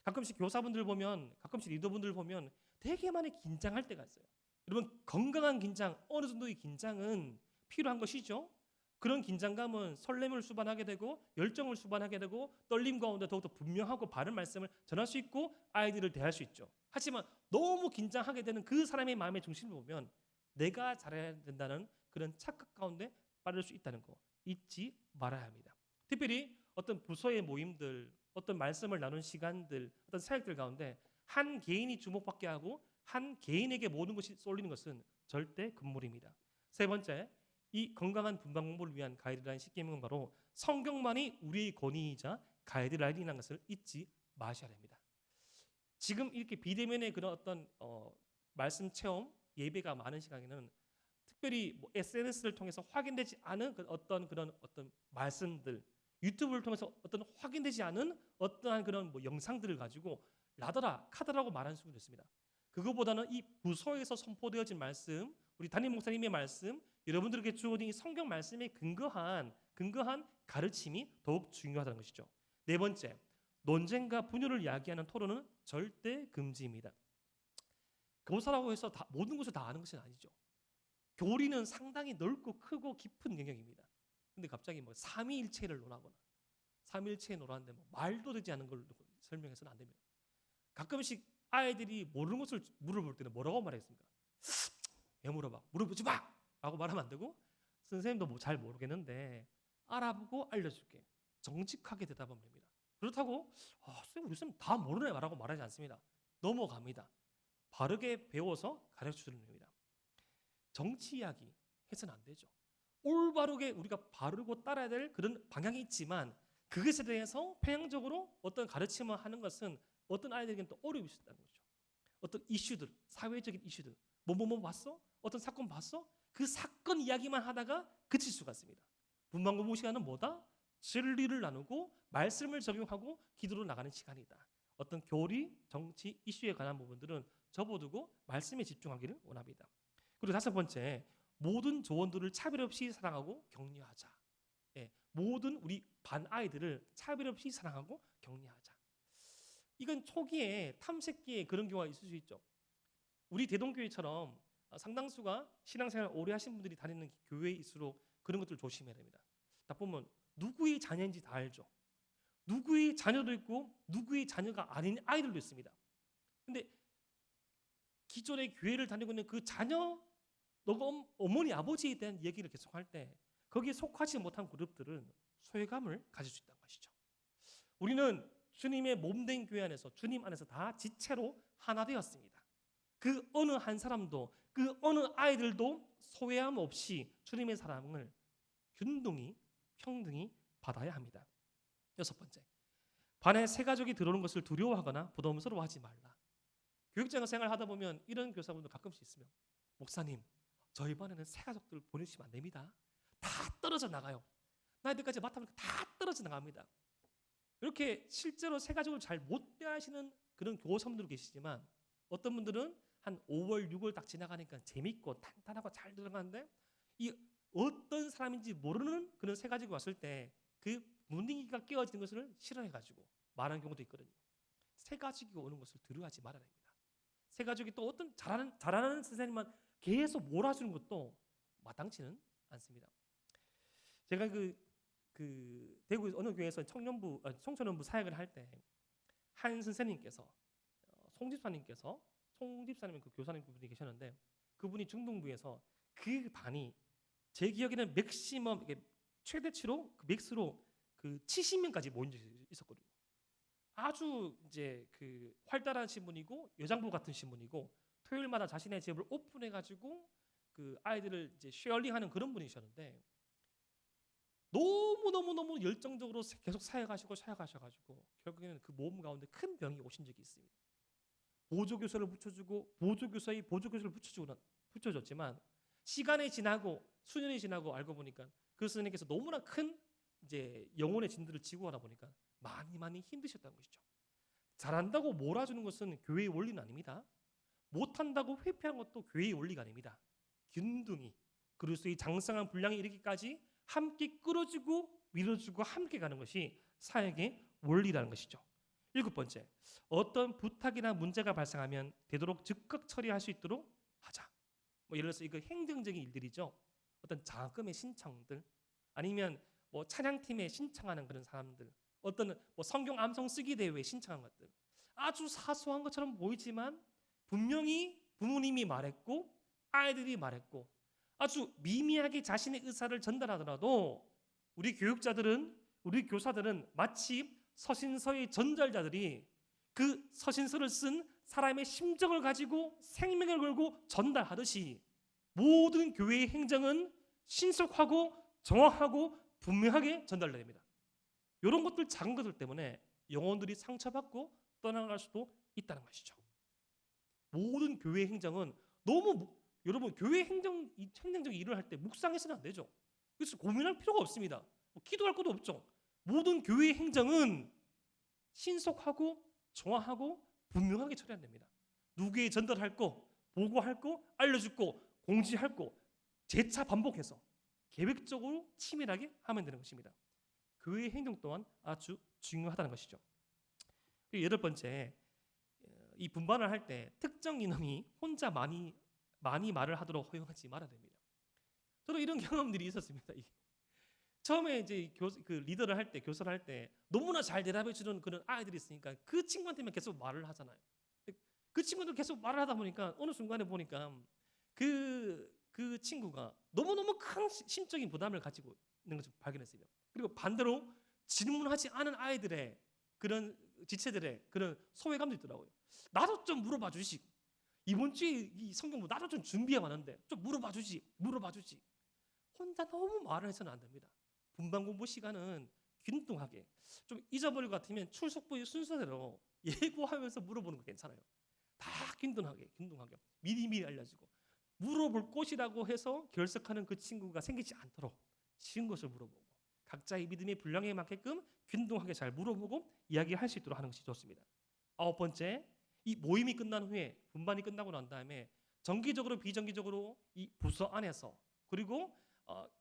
가끔씩 교사분들 보면, 가끔씩 리더분들 보면 되게 많이 긴장할 때가 있어요. 여러분, 건강한 긴장, 어느 정도의 긴장은 필요한 것이죠. 그런 긴장감은 설렘을 수반하게 되고 열정을 수반하게 되고 떨림 가운데 더욱더 분명하고 바른 말씀을 전할 수 있고 아이들을 대할 수 있죠. 하지만 너무 긴장하게 되는 그 사람의 마음의 중심을 보면 내가 잘해야 된다는 그런 착각 가운데 빠질 수 있다는 거 잊지 말아야 합니다. 특별히 어떤 부서의 모임들, 어떤 말씀을 나눈 시간들, 어떤 사역들 가운데 한 개인이 주목받게 하고 한 개인에게 모든 것이 쏠리는 것은 절대 금물입니다. 세 번째, 이 건강한 분반 공부를 위한 가이드라인 십계명은 바로 성경만이 우리의 권위이자 가이드라인이라는 것을 잊지 마셔야 됩니다. 지금 이렇게 비대면의 그런 어떤 말씀 체험 예배가 많은 시간에는 특별히 뭐 SNS를 통해서 확인되지 않은 그런 어떤 말씀들, 유튜브를 통해서 어떤 확인되지 않은 어떠한 그런 뭐 영상들을 가지고 라더라 카더라고 말하는 수도 있습니다. 그거보다는 이 부서에서 선포되어진 말씀, 우리 담임 목사님의 말씀, 여러분들에게 주어진 이 성경 말씀에 근거한 가르침이 더욱 중요하다는 것이죠. 네 번째, 논쟁과 분열을 야기하는 토론은 절대 금지입니다. 교사라고 해서 모든 것을 다 아는 것은 아니죠. 교리는 상당히 넓고 크고 깊은 영역입니다. 근데 갑자기 뭐 삼위일체를 논하거나 삼위일체에 논하는데 뭐 말도 되지 않은 걸 설명해서는 안 됩니다. 가끔씩 아이들이 모르는 것을 물어볼 때는 뭐라고 말하겠습니까? 왜 물어봐? 물어보지 마! 라고 말하면 안 되고, 선생님도 뭐 잘 모르겠는데 알아보고 알려줄게. 정직하게 대답하면 됩니다. 그렇다고 선생님 우리 쌤 다 모르네 라고 말하지 않습니다. 넘어갑니다. 바르게 배워서 가르쳐주는 겁니다. 정치 이야기 해서는 안 되죠. 올바르게 우리가 바르고 따라야 될 그런 방향이 있지만 그것에 대해서 편향적으로 어떤 가르침을 하는 것은 어떤 아이들에게는 또 어려움이 있다는 거죠. 어떤 이슈들, 사회적인 이슈들, 뭐 봤어? 어떤 사건 봤어? 그 사건 이야기만 하다가 그칠 수가 있습니다. 문방구 시간은 뭐다? 진리를 나누고 말씀을 적용하고 기도로 나가는 시간이다. 어떤 교리, 정치, 이슈에 관한 부분들은 접어두고 말씀에 집중하기를 원합니다. 그리고 다섯 번째, 모든 조원들을 차별 없이 사랑하고 격려하자. 모든 우리 반 아이들을 차별 없이 사랑하고 격려하자. 이건 초기에 탐색기에 그런 경우가 있을 수 있죠. 우리 대동교회처럼 상당수가 신앙생활 오래 하신 분들이 다니는 교회일수록 그런 것들 조심해야 됩니다. 딱 보면 누구의 자녀인지 다 알죠. 누구의 자녀도 있고 누구의 자녀가 아닌 아이들도 있습니다. 근데 기존의 교회를 다니고 있는 그 자녀, 너가 어머니 아버지에 대한 얘기를 계속할 때 거기에 속하지 못한 그룹들은 소외감을 가질 수 있다는 것이죠. 우리는 주님의 몸된 교회 안에서 주님 안에서 다 지체로 하나 되었습니다. 그 어느 한 사람도 그 어느 아이들도 소외함 없이 주님의 사랑을 균등히 평등히 받아야 합니다. 여섯 번째, 반에 새 가족이 들어오는 것을 두려워하거나 부담스러워하지 말라. 교육장 생활하다 보면 이런 교사분들 가끔씩 있으면 목사님 저희 반에는 새 가족들 보내주시면 안 됩니다. 다 떨어져 나가요. 나이들까지 맡아보니까 다 떨어져 나갑니다. 이렇게 실제로 새 가족을 잘 못 대하시는 그런 교사분들 계시지만 어떤 분들은 한 5월, 6월 딱 지나가니까 재밌고 탄탄하고 잘 들어가는데 이 어떤 사람인지 모르는 그런 새 가족이 왔을 때 그 분위기가 깨어지는 것을 싫어해가지고 말하는 경우도 있거든요. 새 가족이 오는 것을 두려워하지 말아야 됩니다. 새 가족이 또 어떤 잘하는 선생님만 계속 몰아주는 것도 마땅치는 않습니다. 제가 그 대구 어느 교회에서 청소년부 사역을 할 때 한 선생님께서 송집사님 그 교사님 분이 계셨는데 그분이 중등부에서 그 반이 제 기억에는 맥시멈 최대치로 그 맥스로 그 70명까지 모인 적이 있었거든요. 아주 이제 그 활달한 신분이고 여장부 같은 신분이고 토요일마다 자신의 집을 오픈해가지고 그 아이들을 이제 쉐어링하는 그런 분이셨는데 너무 열정적으로 계속 사역하셔가지고 결국에는 그 모험 가운데 큰 병이 오신 적이 있습니다. 보조교사를 붙여주고 보조교사를 붙여줬지만 시간이 지나고 수년이 지나고 알고 보니까 그 선생님께서 너무나 큰 이제 영혼의 진들을 지고 하다 보니까 많이 힘드셨다는 것이죠. 잘한다고 몰아주는 것은 교회의 원리는 아닙니다. 못한다고 회피하는 것도 교회의 원리가 아닙니다. 균등히 그리스도의 장성한 분량에 이르기까지 함께 끌어주고 밀어주고 함께 가는 것이 사역의 원리라는 것이죠. 일곱 번째, 어떤 부탁이나 문제가 발생하면 되도록 즉각 처리할 수 있도록 하자. 뭐 예를 들어서 이거 행정적인 일들이죠. 어떤 장학금의 신청들 아니면 뭐 찬양팀에 신청하는 그런 사람들, 어떤 뭐 성경 암송 쓰기 대회에 신청한 것들 아주 사소한 것처럼 보이지만 분명히 부모님이 말했고 아이들이 말했고 아주 미미하게 자신의 의사를 전달하더라도 우리 교육자들은 우리 교사들은 마치 서신서의 전달자들이 그 서신서를 쓴 사람의 심정을 가지고 생명을 걸고 전달하듯이 모든 교회의 행정은 신속하고 정확하고 분명하게 전달돼야 됩니다. 이런 것들 작은 것들 때문에 영혼들이 상처받고 떠나갈 수도 있다는 것이죠. 모든 교회 행정은 너무 여러분 교회 행정적인 일을 할 때 묵상해서는 안 되죠. 그래서 고민할 필요가 없습니다. 뭐 기도할 것도 없죠. 모든 교회 행정은 신속하고 정확하고 분명하게 처리해야 됩니다. 누구에게 전달할 거, 보고할 거, 알려줄 거, 공지할 거 재차 반복해서 계획적으로 치밀하게 하면 되는 것입니다. 교회 행정 또한 아주 중요하다는 것이죠. 그리고 8번째, 이 분반을 할 때 특정 인원이 혼자 많이 말을 하도록 허용하지 말아야 됩니다. 저도 이런 경험들이 있었습니다. 처음에 이제 그 리더를 할 때, 교사를 할 때 너무나 잘 대답해 주는 그런 아이들이 있으니까 그 친구한테만 계속 말을 하잖아요. 그 친구들 계속 말을 하다 보니까 어느 순간에 보니까 그 친구가 너무너무 큰 심적인 부담을 가지고 있는 것을 발견했어요. 그리고 반대로 질문하지 않은 아이들의 그런 지체들의 그런 소외감도 있더라고요. 나도 좀 물어봐 주지. 이번 주에 이 성경부 나도 좀 준비해 왔는데 좀 물어봐 주지. 혼자 너무 말을 해서는 안 됩니다. 분반 공부 시간은 균등하게, 좀 잊어버릴 것 같으면 출석부의 순서대로 예고하면서 물어보는 거 괜찮아요. 다 균등하게 미리 알려주고, 물어볼 곳이라고 해서 결석하는 그 친구가 생기지 않도록 쉬운 것을 물어보고, 각자의 믿음의 분량에 맞게끔 균등하게 잘 물어보고 이야기할 수 있도록 하는 것이 좋습니다. 9번째, 이 모임이 끝난 후에, 분반이 끝나고 난 다음에 정기적으로 비정기적으로 이 부서 안에서, 그리고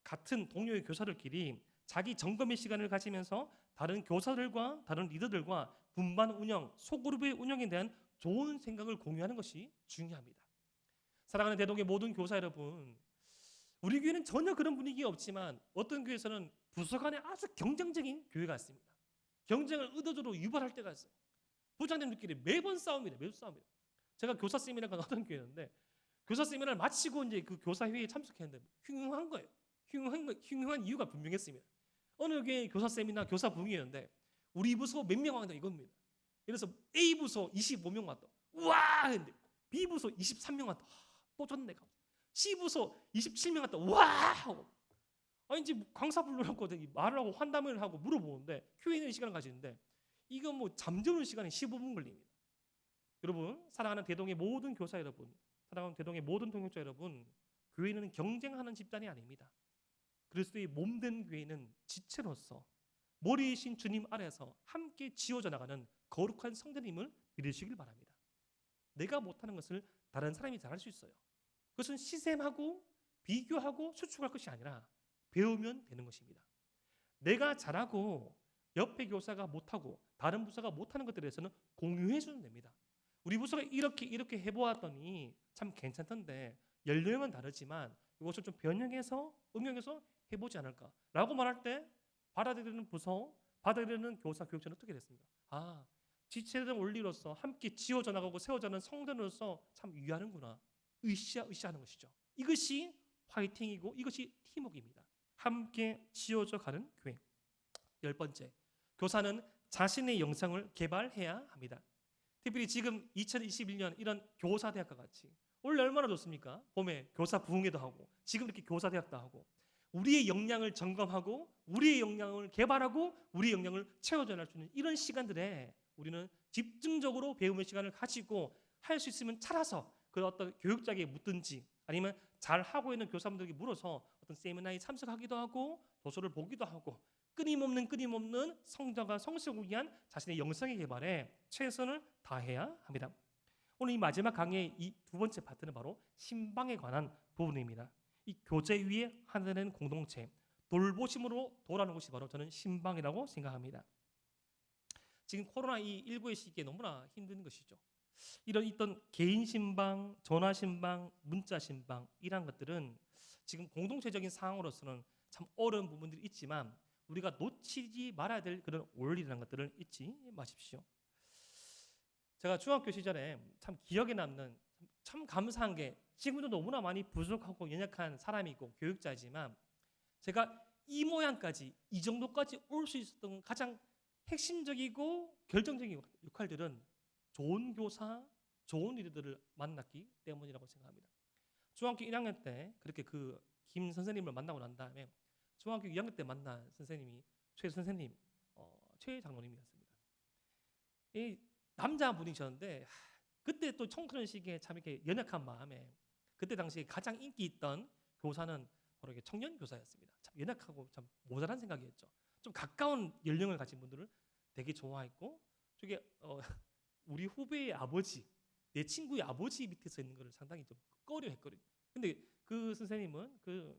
같은 동료의 교사들끼리 자기 점검의 시간을 가지면서 다른 교사들과 다른 리더들과 분반 운영, 소그룹의 운영에 대한 좋은 생각을 공유하는 것이 중요합니다. 사랑하는 대동의 모든 교사 여러분, 우리 교회는 전혀 그런 분위기가 없지만 어떤 교회에서는 부서 간에 아주 경쟁적인 교회가 있습니다. 경쟁을 의도적으로 유발할 때가 있어요. 부장님들끼리 매번 싸웁니다. 제가 교사 세미나가 어떤 교회였는데, 교사 세미나를 마치고 이제 그 교사 회의에 참석했는데 흉흉한 거예요. 흉흉한 이유가 분명했습니다. 어느 교회 교사 세미나 교사 부흥회였는데 우리 부서 몇 명 왔다 이겁니다. 그래서 A 부서 25명 왔다. 우와! 했는데 B 부서 23명 왔다. 또 졌네. C 부서 27명 왔다. 와! 아니 이제 강사 불러놓고 말을 하고 환담을 하고 물어보는데 Q&A 시간을 가지는데 이건 뭐 잠드는 시간이 15분 걸립니다. 여러분, 사랑하는 대동의 모든 교사 여러분, 사랑하는 대동의 모든 동역자 여러분, 교회는 경쟁하는 집단이 아닙니다. 그리스도의 몸된 교회는 지체로서 머리이신 주님 아래서 함께 지어져 나가는 거룩한 성도님을 믿으시길 바랍니다. 내가 못하는 것을 다른 사람이 잘할 수 있어요. 그것은 시샘하고 비교하고 수축할 것이 아니라 배우면 되는 것입니다. 내가 잘하고 옆에 교사가 못하고 다른 부서가 못하는 것들에 대해서는 공유해 주면 됩니다. 우리 부서가 이렇게 해보았더니 참 괜찮던데 연령은 다르지만 이것을 좀 변형해서 응용해서 해보지 않을까라고 말할 때 받아들이는 부서, 받아들이는 교사, 교육자는 어떻게 됐습니까? 지체된 원리로서 함께 지어져 나가고 세워져는 성전으로서 참 유하는구나. 으쌰하는 것이죠. 이것이 화이팅이고 이것이 팀워크입니다. 함께 지어져 가는 교회. 10번째, 교사는 자신의 영성을 개발해야 합니다. 특별히 지금 2021년 이런 교사대학과 같이 원래 얼마나 좋습니까? 봄에 교사 부흥회도 하고 지금 이렇게 교사대학도 하고 우리의 역량을 점검하고 우리의 역량을 개발하고 우리의 역량을 채워져 날 수 있는 이런 시간들에 우리는 집중적으로 배움의 시간을 가지고 할 수 있으면 찾아서 그 어떤 교육자에게 묻든지 아니면 잘 하고 있는 교사분들에게 물어서 어떤 세미나에 참석하기도 하고 도서를 보기도 하고 끊임없는 성장과 성숙을 위한 자신의 영성의 개발에 최선을 다해야 합니다. 오늘 이 마지막 강의의 이 2번째 파트는 바로 신방에 관한 부분입니다. 이 교제 위에 하나된 공동체, 돌보심으로 돌아오는 것이 바로 저는 신방이라고 생각합니다. 지금 코로나19의 시기에 너무나 힘든 것이죠. 이런 있던 개인 신방, 전화 신방, 문자 신방 이런 것들은 지금 공동체적인 상황으로서는 참 어려운 부분들이 있지만 우리가 놓치지 말아야 될 그런 원리라는 것들을 잊지 마십시오. 제가 중학교 시절에 참 기억에 남는 참 감사한 게 지금도 너무나 많이 부족하고 연약한 사람이고 교육자지만 제가 이 모양까지 이 정도까지 올 수 있었던 가장 핵심적이고 결정적인 역할들은 좋은 교사, 좋은 리더들을 만났기 때문이라고 생각합니다. 중학교 1학년 때 그렇게 그 김 선생님을 만나고 난 다음에 중학교 2학년 때 만난 선생님이 최 선생님, 최 장로님이었습니다. 이 남자분이셨는데 그때 또 청소년 시기에 참 이렇게 연약한 마음에 그때 당시에 가장 인기 있던 교사는 바로 이게 청년 교사였습니다. 참 연약하고 참 모자란 생각이었죠. 좀 가까운 연령을 가진 분들을 되게 좋아했고, 저게 우리 후배의 아버지, 내 친구의 아버지 밑에서 있는 거를 상당히 좀 꺼려했거든요. 근데 그 선생님은 이제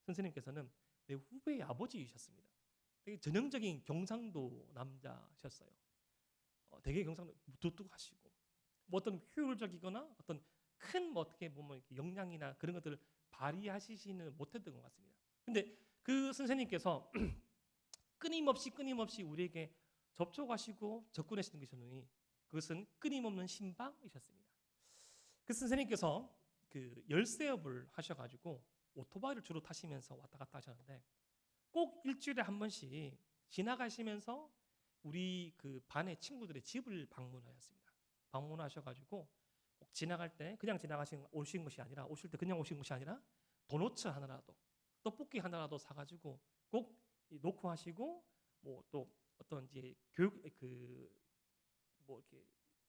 선생님께서는 내 후배의 아버지이셨습니다. 되게 전형적인 경상도 남자셨어요. 되게 경상도 무뚝뚝하시고, 뭐 어떤 효율적이거나 어떤 큰 뭐 어떻게 보면 역량이나 그런 것들을 발휘하시지는 못했던 것 같습니다. 근데 그 선생님께서 끊임없이 우리에게 접촉하시고 접근하시는 것이었느니 그것은 끊임없는 신방이셨습니다. 그 선생님께서 그 열세업을 하셔가지고 오토바이를 주로 타시면서 왔다 갔다 하셨는데, 꼭 일주일에 한 번씩 지나가시면서 우리 그 반의 친구들의 집을 방문하였습니다. 방문하셔가지고 꼭 지나갈 때 그냥 오신 것이 아니라, 오실 때 그냥 오신 것이 아니라 도너츠 하나라도, 떡볶이 하나라도 사가지고 꼭 놓고 하시고, 뭐 또 어떤 이제 교육 뭐 이렇게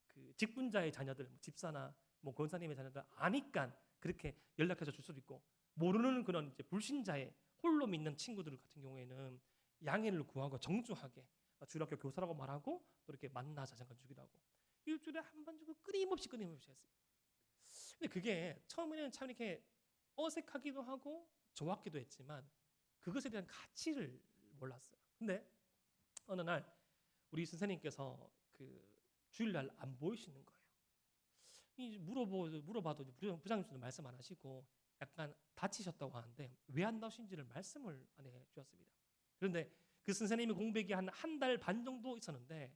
그 직분자의 자녀들, 집사나 뭐 권사님의 자녀들 아니까 그렇게 연락해서 줄 수도 있고, 모르는 그런 이제 불신자의 홀로 믿는 친구들 같은 경우에는 양해를 구하고 정중하게 주일학교 교사라고 말하고 또 이렇게 만나자 잠깐 주기도 하고, 일주일에 한 번 주고 끊임없이 했어요. 근데 그게 처음에는 참 이렇게 어색하기도 하고 좋았기도 했지만 그것에 대한 가치를 몰랐어요. 근데 어느 날 우리 선생님께서 그 주일날 안 보이시는 거예요. 물어봐도 부장님도 말씀 안 하시고 약간 다치셨다고 하는데 왜 안 나오신지를 말씀을 안 해주셨습니다. 그런데 그 선생님의 공백이 한 달 반 정도 있었는데,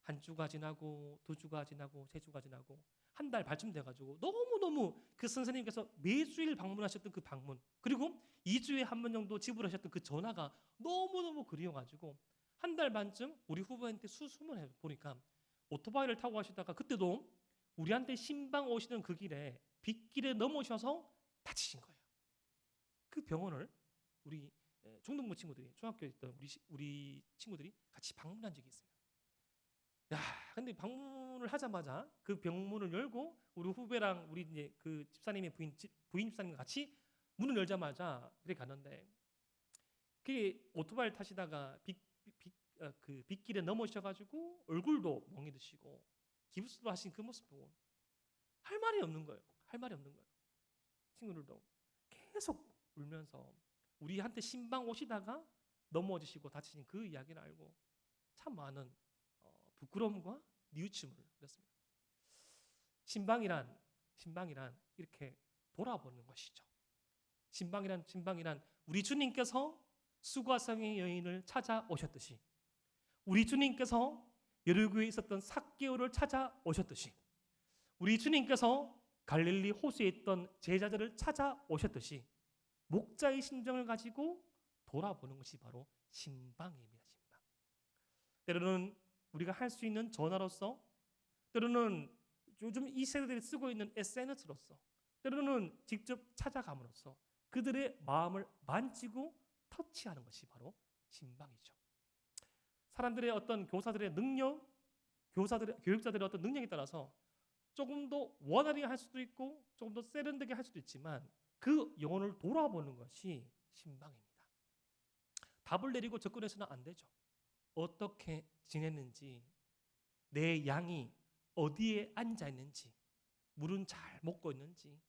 한 주가 지나고 두 주가 지나고 세 주가 지나고 한 달 반쯤 돼가지고 너무너무 그 선생님께서 매주일 방문하셨던 그 방문, 그리고 2주에 한 번 정도 지불하셨던 그 전화가 너무너무 그리워가지고 한 달 반쯤 우리 후배한테 수소문 해보니까 오토바이를 타고 가시다가 그때도 우리한테 신방 오시는 그 길에 빗길에 넘어셔서 다치신 거예요. 그 병원을 우리 중등부 친구들이, 중학교에 있던 우리 친구들이 같이 방문한 적이 있습니다. 야, 근데 방문을 하자마자 그 병문을 열고 우리 후배랑 우리 이제 그 집사님의 부인 집사님과 같이 문을 열자마자 그렇게 갔는데, 그게 오토바이를 타시다가 그 빗길에 넘어지셔가지고 얼굴도 멍이 드시고 기부스도 하신 그 모습 보고 할 말이 없는 거예요. 할 말이 없는 거예요. 친구들도 계속 울면서 우리한테 신방 오시다가 넘어지시고 다치신 그 이야기를 알고 참 많은 부끄러움과 뉘우침을 느꼈습니다. 신방이란 이렇게 돌아보는 것이죠. 신방이란 우리 주님께서 수가성의 여인을 찾아오셨듯이, 우리 주님께서 여리고에 있었던 삭개오를 찾아오셨듯이, 우리 주님께서 갈릴리 호수에 있던 제자들을 찾아오셨듯이 목자의 심정을 가지고 돌아보는 것이 바로 신방입니다. 신방. 때로는 우리가 할 수 있는 전화로서, 때로는 요즘 이 세대들이 쓰고 있는 SNS로서, 때로는 직접 찾아감으로써 그들의 마음을 만지고 터치하는 것이 바로 신방이죠. 사람들의 어떤 교사들의 능력, 교육자들의 어떤 능력에 따라서 조금 더 원활히 할 수도 있고 조금 더 세련되게 할 수도 있지만 그 영혼을 돌아보는 것이 신방입니다. 답을 내리고 접근해서는 안 되죠. 어떻게 지냈는지, 내 양이 어디에 앉아 있는지, 물은 잘 먹고 있는지,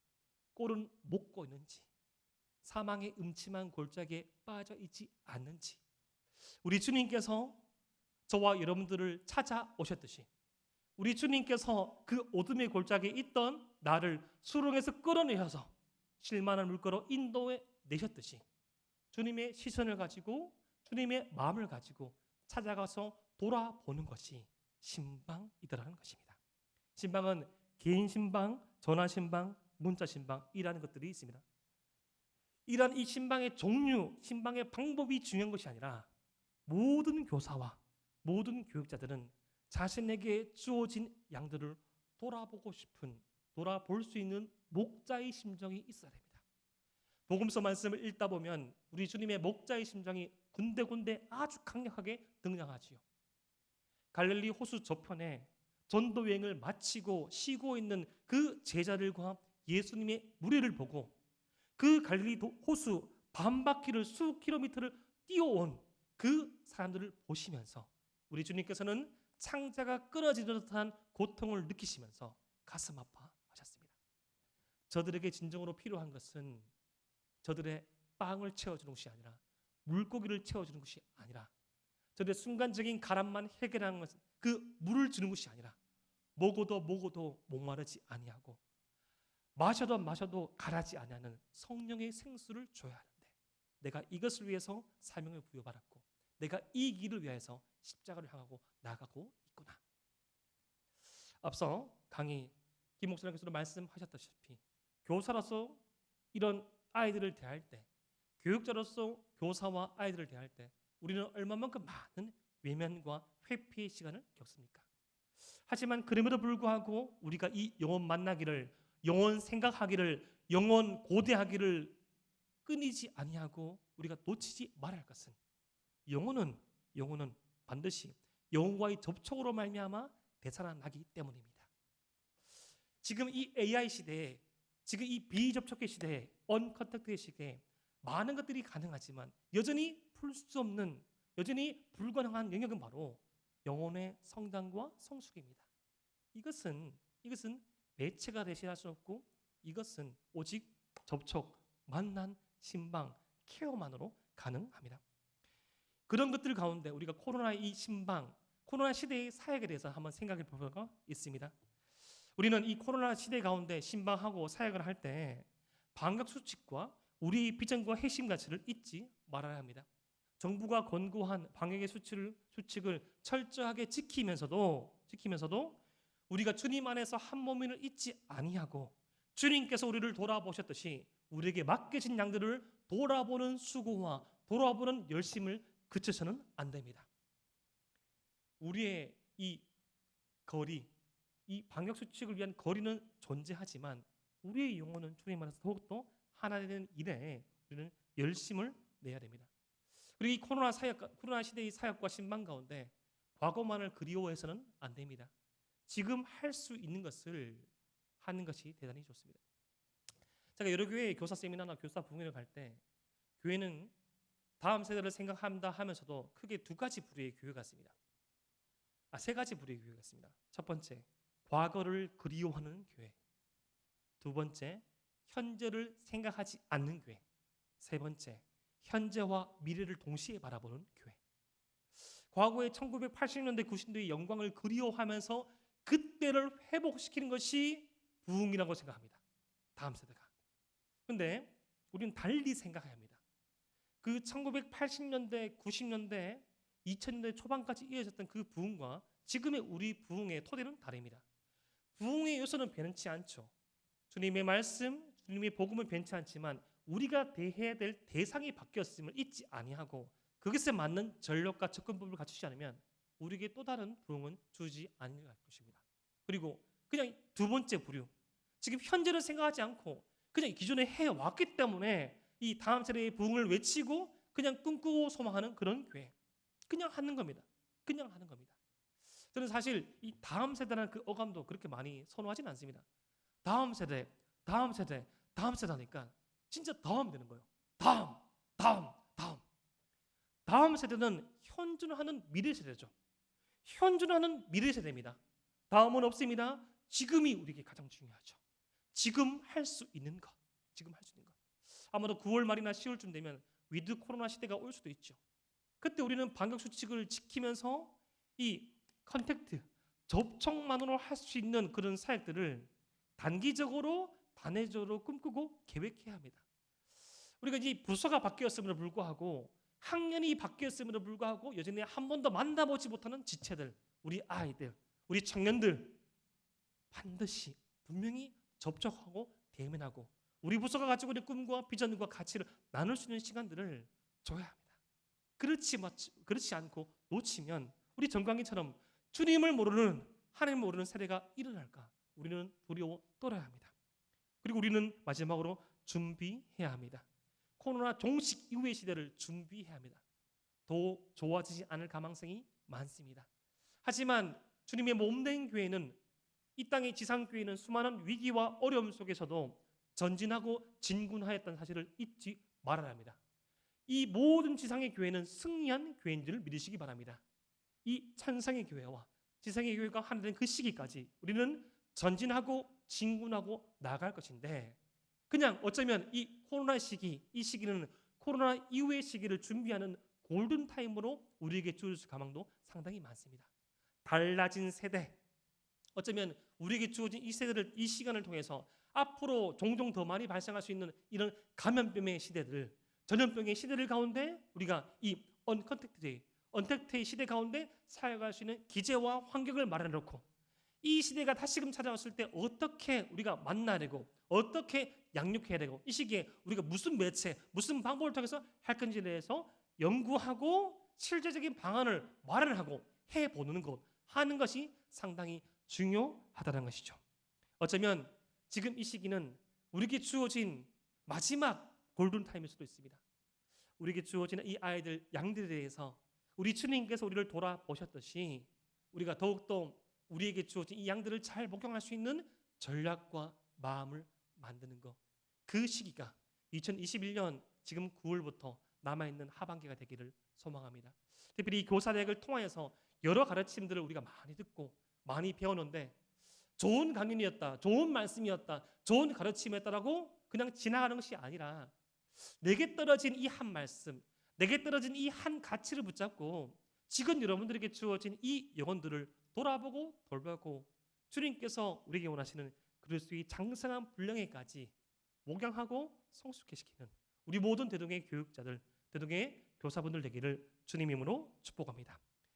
꼴은 먹고 있는지, 사망의 음침한 골짜기에 빠져 있지 않는지, 우리 주님께서 저와 여러분들을 찾아오셨듯이 우리 주님께서 그 어둠의 골짜기에 있던 나를 수렁에서 끌어내셔서 실만한 물가로 인도해 내셨듯이 주님의 시선을 가지고 주님의 마음을 가지고 찾아가서 돌아보는 것이 신방이더라는 것입니다. 신방은 개인 신방, 전화 신방, 문자 신방이라는 것들이 있습니다. 이러한 이 신방의 종류, 신방의 방법이 중요한 것이 아니라 모든 교사와 모든 교육자들은 자신에게 주어진 양들을 돌아볼 수 있는 목자의 심정이 있어야 됩니다. 복음서 말씀을 읽다 보면 우리 주님의 목자의 심정이 군데군데 아주 강력하게 등장하지요. 갈릴리 호수 저편에 전도 여행을 마치고 쉬고 있는 그 제자들과 예수님의 무리를 보고 그 갈릴리 호수 반바퀴를 수 킬로미터를 뛰어온 그 사람들을 보시면서 우리 주님께서는 창자가 끊어지는 듯한 고통을 느끼시면서 가슴 아파하셨습니다. 저들에게 진정으로 필요한 것은 저들의 빵을 채워주는 것이 아니라 물고기를 채워주는 것이 아니라 저들의 순간적인 가람만 해결하는 것은 그 물을 주는 것이 아니라 먹어도 목마르지 아니하고 마셔도 가라지 아니하는 성령의 생수를 줘야 하는데 내가 이것을 위해서 사명을 부여받았고 내가 이 길을 위해서 십자가를 향하고 나가고 있구나. 앞서 강의 김 목사님께서 말씀하셨다시피 교사로서 이런 아이들을 대할 때 교육자로서 교사와 아이들을 대할 때 우리는 얼마만큼 많은 외면과 회피의 시간을 겪습니까? 하지만 그럼에도 불구하고 우리가 이 영혼 만나기를 영혼 생각하기를 영혼 고대하기를 끊이지 아니하고 우리가 놓치지 말아야 할 것은 영혼은 반드시 영혼과의 접촉으로 말미암아 되살아나기 때문입니다. 지금 이 AI 시대에 지금 이 비접촉의 시대에 언컨택트의 시대에 많은 것들이 가능하지만 여전히 풀 수 없는 여전히 불가능한 영역은 바로 영혼의 성장과 성숙입니다. 이것은 매체가 대신할 수 없고 이것은 오직 접촉, 만남, 신방, 케어만으로 가능합니다. 그런 것들 가운데 우리가 코로나 이 신방, 코로나 시대의 사역에 대해서 한번 생각해 볼 필요가 있습니다. 우리는 이 코로나 시대 가운데 신방하고 사역을 할 때 방역 수칙과 우리 비전과 핵심 가치를 잊지 말아야 합니다. 정부가 권고한 방역의 수칙을 철저하게 지키면서도 우리가 주님 안에서 한 몸임을 잊지 아니하고 주님께서 우리를 돌아보셨듯이 우리에게 맡겨진 양들을 돌아보는 수고와 돌아보는 열심을 그쳐서는 안 됩니다. 우리의 이 거리, 이 방역 수칙을 위한 거리는 존재하지만 우리의 영혼은 주님 안에서 더욱더 하나 되는 일에 우리는 열심을 내야 됩니다. 그리고 이 코로나 시대의 사역과 신방 가운데 과거만을 그리워해서는 안 됩니다. 지금 할 수 있는 것을 하는 것이 대단히 좋습니다. 제가 여러 교회의 교사 세미나나 교사 부흥회를 갈 때 교회는 다음 세대를 생각한다 하면서도 크게 세 가지 부류의 교회가 있습니다. 첫 번째, 과거를 그리워하는 교회. 두 번째, 현재를 생각하지 않는 교회. 세 번째, 현재와 미래를 동시에 바라보는 교회. 과거의 1980년대, 90년대의 영광을 그리워하면서 그때를 회복시키는 것이 부흥이라고 생각합니다. 다음 세대가. 그런데 우리는 달리 생각해야 합니다. 그 1980년대, 90년대, 2000년대 초반까지 이어졌던 그 부흥과 지금의 우리 부흥의 토대는 다릅니다. 부흥의 요소는 변치 않죠. 주님의 말씀, 주님의 복음은 변치 않지만 우리가 대해야 될 대상이 바뀌었음을 잊지 아니하고 그것에 맞는 전력과 접근법을 갖추지 않으면 우리에게 또 다른 부흥은 주지 않을 것입니다. 그리고 그냥 두 번째 부류, 지금 현재를 생각하지 않고 그냥 기존에 해왔기 때문에 이 다음 세대의 부흥을 외치고 그냥 꿈꾸고 소망하는 그런 교회, 그냥 하는 겁니다. 저는 사실 이 다음 세대라는 그 어감도 그렇게 많이 선호하지는 않습니다. 다음 세대 하니까 진짜 다음 되는 거예요. 다음 세대는 현존하는 미래 세대죠. 현존하는 미래 세대입니다. 다음은 없습니다. 지금이 우리에게 가장 중요하죠. 지금 할 수 있는 것. 아마도 9월 말이나 10월쯤 되면 위드 코로나 시대가 올 수도 있죠. 그때 우리는 방역 수칙을 지키면서 이 컨택트, 접촉만으로 할 수 있는 그런 사역들을 단기적으로 단회적으로 꿈꾸고 계획해야 합니다. 우리가 이 부서가 바뀌었음에도 불구하고 학년이 바뀌었음에도 불구하고 여전히 한 번도 만나보지 못하는 지체들, 우리 아이들, 우리 청년들 반드시 분명히 접촉하고 대면하고 우리 부서가 가지고 있는 꿈과 비전과 가치를 나눌 수 있는 시간들을 줘야 합니다. 그렇지 않고 놓치면 우리 정강이처럼 주님을 모르는 하나님을 모르는 세대가 일어날까 우리는 두려워 떨어야 합니다. 그리고 우리는 마지막으로 준비해야 합니다. 코로나 종식 이후의 시대를 준비해야 합니다. 더 좋아지지 않을 가망성이 많습니다. 하지만 주님의 몸된 교회는 이 땅의 지상교회는 수많은 위기와 어려움 속에서도 전진하고 진군하였다는 사실을 잊지 말아야 합니다. 이 모든 지상의 교회는 승리한 교회인 줄 믿으시기 바랍니다. 이 천상의 교회와 지상의 교회가 하나 된 그 시기까지 우리는 전진하고 진군하고 나아갈 것인데, 그냥 어쩌면 이 코로나 시기, 이 시기는 코로나 이후의 시기를 준비하는 골든타임으로 우리에게 주어질 가망도 상당히 많습니다. 달라진 세대, 어쩌면 우리에게 주어진 이 세대를, 이 시간을 통해서 앞으로 종종 더 많이 발생할 수 있는 이런 감염병의 시대들, 전염병의 시대를 가운데 우리가 이 언택트의 시대 가운데 살아갈 수 있는 기제와 환경을 마련해놓고, 이 시대가 다시금 찾아왔을 때 어떻게 우리가 만나내고 어떻게 양육해야 되고, 이 시기에 우리가 무슨 매체, 무슨 방법을 통해서 할 건지에 대해서 연구하고 실제적인 방안을 마련하고 해보는 것, 하는 것이 상당히 중요하다는 것이죠. 어쩌면 지금 이 시기는 우리에게 주어진 마지막 골든타임일 수도 있습니다. 우리에게 주어진 이 아이들, 양들에 대해서 우리 주님께서 우리를 돌아보셨듯이 우리가 더욱더 우리에게 주어진 이 양들을 잘 목용할 수 있는 전략과 마음을 만드는 것, 그 시기가 2021년 지금 9월부터 남아있는 하반기가 되기를 소망합니다. 특별히 이 교사대학을 통하여서 여러 가르침들을 우리가 많이 듣고 많이 배우는데, 좋은 강연이었다, 좋은 말씀이었다, 좋은 가르침이었다라고 그냥 지나가는 것이 아니라 내게 떨어진 이 한 말씀, 내게 떨어진 이 한 가치를 붙잡고 지금 여러분들에게 주어진 이 영혼들을 돌아보고 돌보고 주님께서 우리에게 원하시는 그리스도의 장성한 분량에까지 목양하고 성숙해시키는 우리 모든 대동의 교육자들, 대동의 교사분들 되기를 주님 이름으로 축복합니다.